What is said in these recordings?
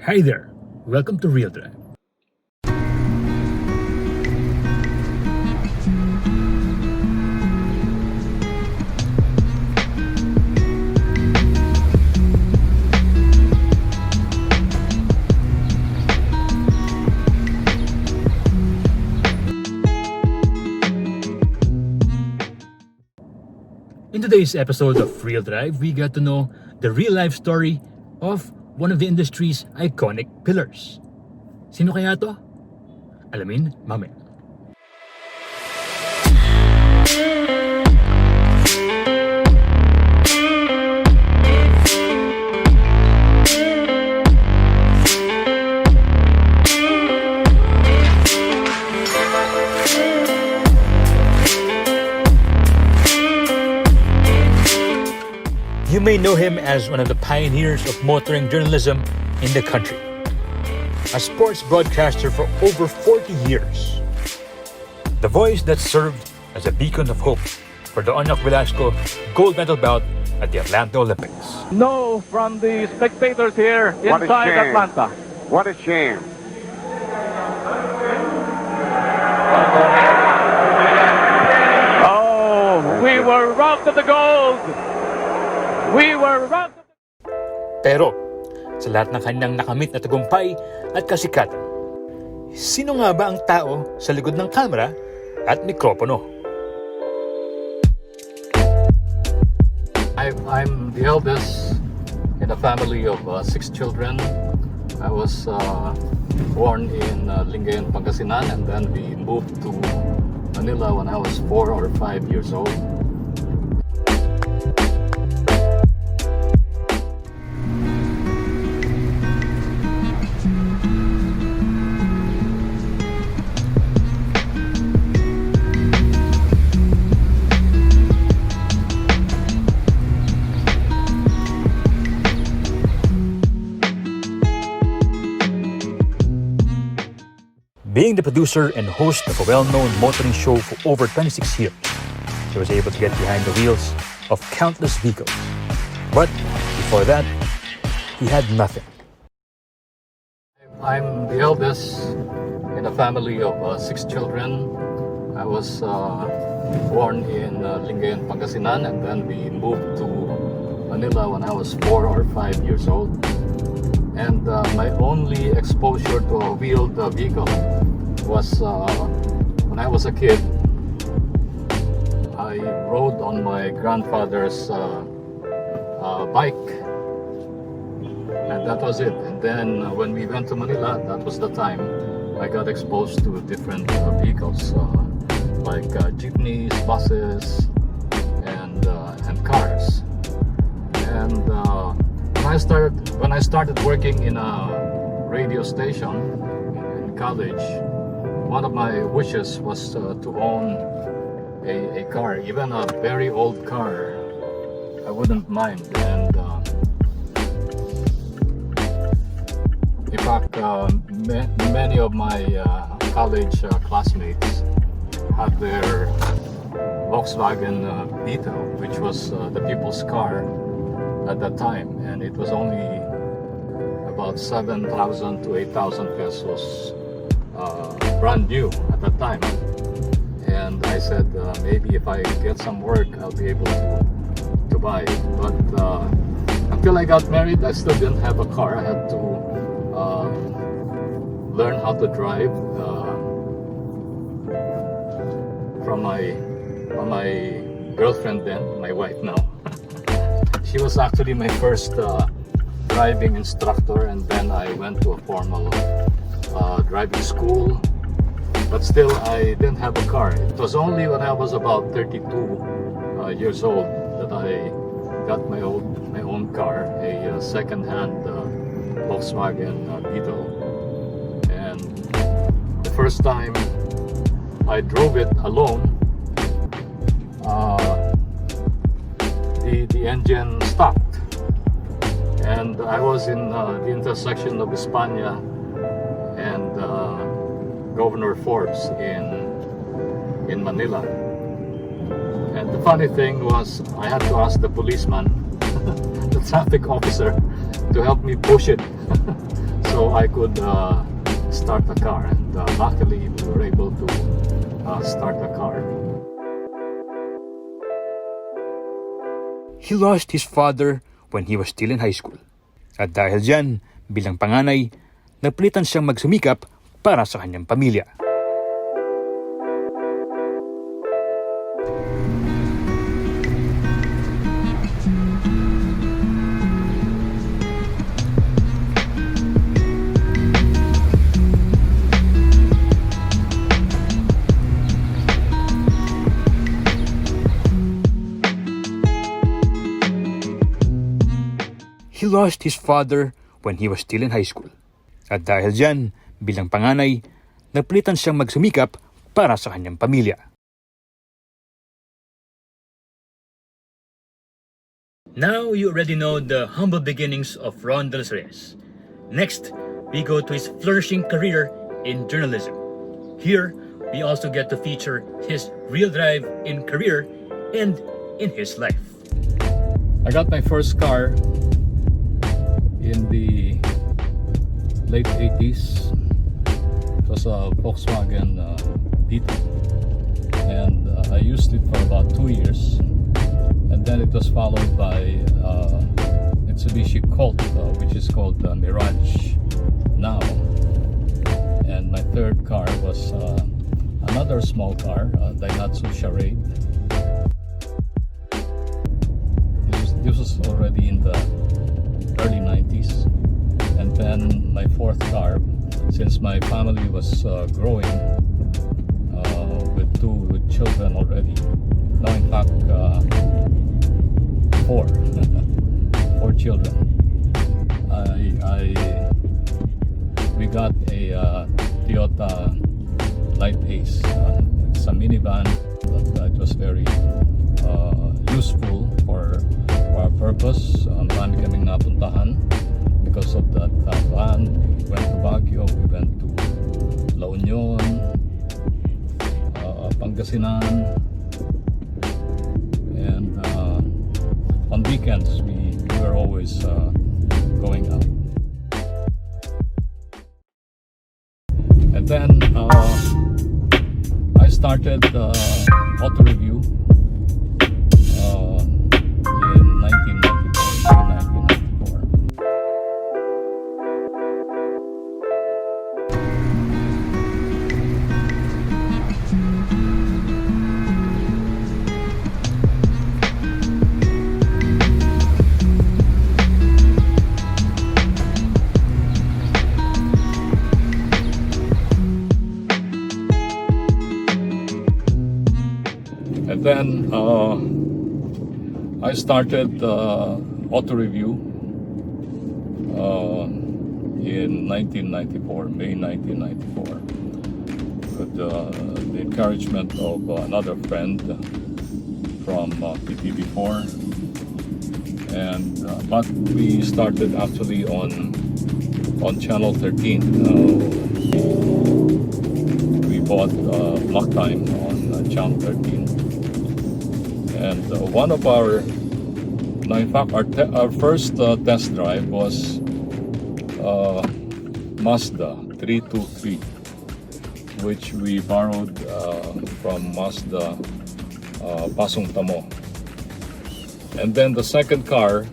Hi there, welcome to Real Drive. In today's episode of Real Drive, we get to know the real-life story of one of the industry's iconic pillars. Sino kaya to? Alamin mamaya. You may know him as one of the pioneers of motoring journalism in the country. A sports broadcaster for over 40 years. The voice that served as a beacon of hope for the Onyok Velasco gold medal bout at the Atlanta Olympics. No from the spectators here inside Atlanta. What a shame. Oh, we were robbed of the gold. We were robbed of the... Pero sa lahat ng kanyang nakamit na tagumpay at kasikatan, sino nga ba ang tao sa likod ng kamera at mikropono? I'm the eldest in a family of 6 children. I was born in Lingayen, Pangasinan, and then we moved to Manila when I was 4 or 5 years old. Being the producer and host of a well-known motoring show for over 26 years, she was able to get behind the wheels of countless vehicles. But before that, he had nothing. I'm the eldest in a family of 6 children. I was born in Lingayen, Pangasinan, and then we moved to Manila when I was 4 or 5 years old. And my only exposure to a wheeled vehicle was when I was a kid. I rode on my grandfather's bike, and that was it. And then when we went to Manila, that was the time I got exposed to different vehicles like jeepneys, buses, and cars. And when I started working in a radio station in college, one of my wishes was to own a car, even a very old car. I wouldn't mind. And in fact, many of my college classmates had their Volkswagen Beetle, which was the people's car at that time, and it was only about 7,000 to 8,000 pesos brand new at that time. And I said maybe if I get some work I'll be able to buy it. But until I got married, I still didn't have a car. I had to learn how to drive from my girlfriend then, my wife now. She was actually my first driving instructor, and then I went to a formal driving school. But still, I didn't have a car. It was only when I was about 32 years old that I got my own car, a second-hand Volkswagen Beetle. And the first time I drove it alone, the engine stopped, and I was in the intersection of España and Governor Forbes in Manila. And the funny thing was, I had to ask the policeman, the traffic officer, to help me push it. So so I could start the car, and luckily we were able to start the car. He lost his father when he was still in high school. At dahil dyan, bilang panganay, napilitan siyang magsumikap para sa kanyang pamilya. He lost his father when he was still in high school. At dahil dyan, bilang panganay, napilitan siyang magsumikap para sa kanyang pamilya. Now you already know the humble beginnings of Ron Reyes. Next, we go to his flourishing career in journalism. Here, we also get to feature his real drive in career and in his life. I got my first car in the late 80s. It was a Volkswagen Beetle, and I used it for about 2 years, and then it was followed by Mitsubishi Colt, which is called Mirage now, and my third car was another small car, Daihatsu Charade. This was already in the early 90s. And then my fourth car, since my family was growing with two children already. No, in fact, four four children. We got a Toyota Light Ace. It's a minivan, but it was very useful for our purpose. Marami kaming napuntahan because of that van. We went to Baguio, we went to La Union, Pangasinan, and on weekends we were always going out. And then I started auto review in 1994. And then I started auto review in 1994, May 1994, with the encouragement of another friend from PTV4. And but we started actually on Channel 13. We bought block time on Channel 13. And one of our, in fact, our first test drive was Mazda 323, which we borrowed from Mazda Pasong Tamo. And then the second car,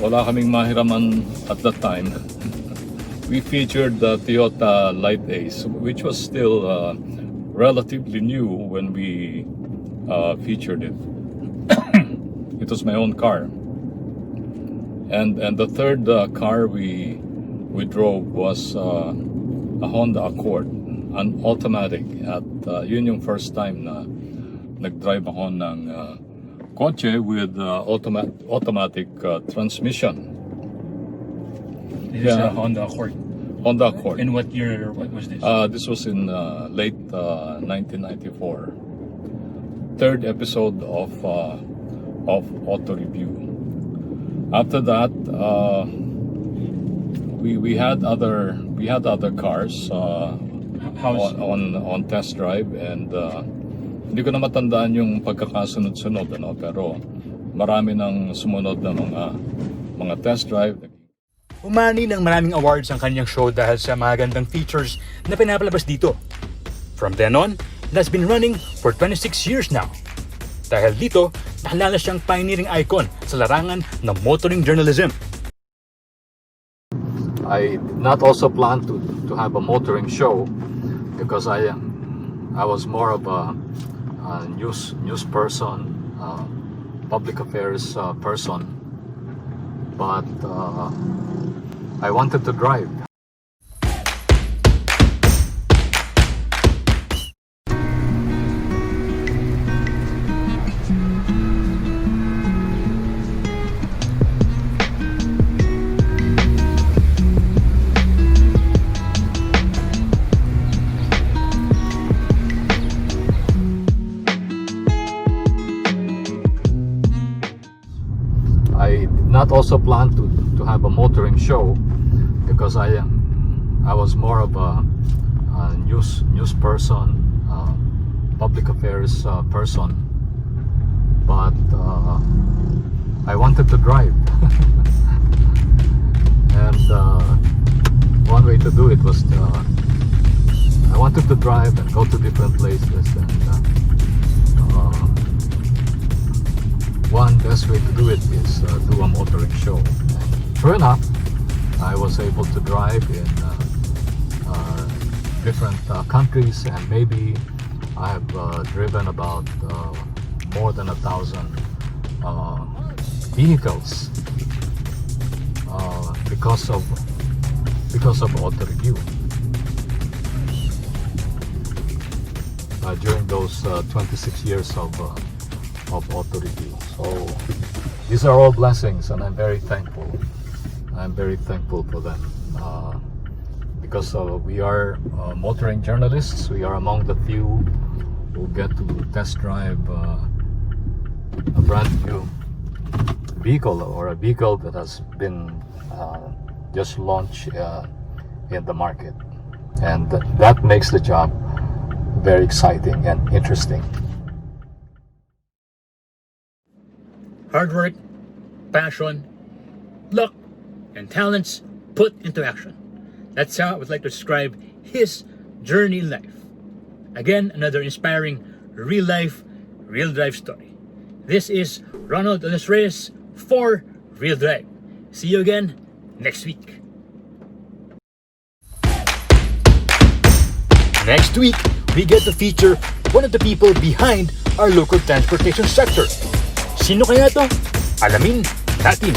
wala kaming mahiraman at that time. We featured the Toyota Light Ace, which was still relatively new when we featured it. It was my own car. And the third car we drove was a Honda Accord, an automatic. At yun yung first time na nag-drive ako ng kotse with automatic transmission. This is a Honda Accord. Honda Accord. In what year? What was this? This was in late 1994. Third episode of Auto Review. After that, we had other cars on test drive, and hindi ko na matandaan yung pagkakasunod-sunod, pero marami nang sumunod na mga test drive. Umani ng maraming awards ang kanyang show dahil sa magagandang features na pinapalabas dito. From then on, it has been running for 26 years now. Dahil dito, nakilala siyang pioneering icon sa larangan ng motoring journalism. I did not also plan to have a motoring show because I was more of a news person, public affairs person, but I wanted to drive. I did not also plan to have a motoring show because I was more of a news person, public affairs person, but I wanted to drive, and one way to do it was I wanted to drive and go to different places, and one best way to do it is do a motoring show. And sure enough, I was able to drive in different countries, and maybe I have driven about more than 1,000 vehicles because of auto review during those 26 years of auto review. So these are all blessings, and I'm very thankful. I'm very thankful for them because we are motoring journalists. We are among the few who get to test drive a brand new vehicle, or a vehicle that has been just launched in the market, and that makes the job very exciting and interesting. Hard work, passion, luck, and talents put into action. That's how I would like to describe his journey in life. Again, another inspiring real life, real drive story. This is Ronald Reyes for Real Drive. See you again next week. Next week, we get to feature one of the people behind our local transportation sector. Sino kaya to? Alamin natin.